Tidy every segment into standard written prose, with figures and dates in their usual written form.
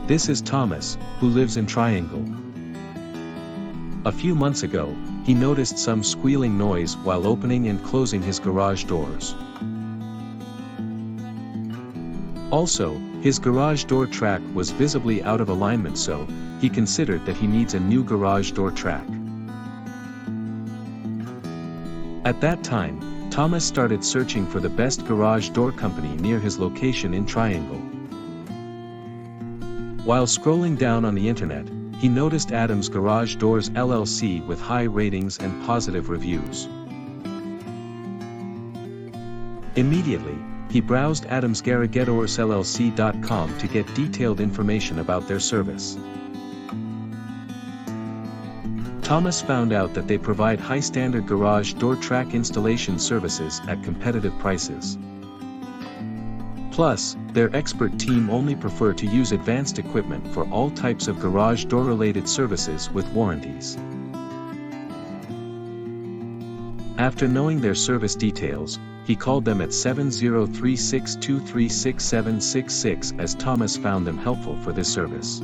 This is Thomas, who lives in Triangle. A few months ago, he noticed some squealing noise while opening and closing his garage doors. Also, his garage door track was visibly out of alignment, so he considered that he needs a new garage door track. At that time, Thomas started searching for the best garage door company near his location in Triangle. While scrolling down on the internet, he noticed Adams Garage Doors LLC with high ratings and positive reviews. Immediately, he browsed adamsgaragedorsllc.com to get detailed information about their service. Thomas found out that they provide high-standard garage door track installation services at competitive prices. Plus, their expert team only prefer to use advanced equipment for all types of garage door-related services with warranties. After knowing their service details, he called them at 7036236766 as Thomas found them helpful for this service.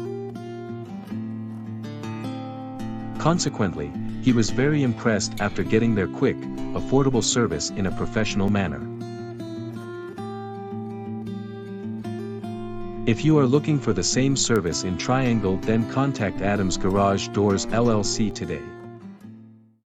Consequently, he was very impressed after getting their quick, affordable service in a professional manner. If you are looking for the same service in Triangle, then contact Adams Garage Doors LLC today.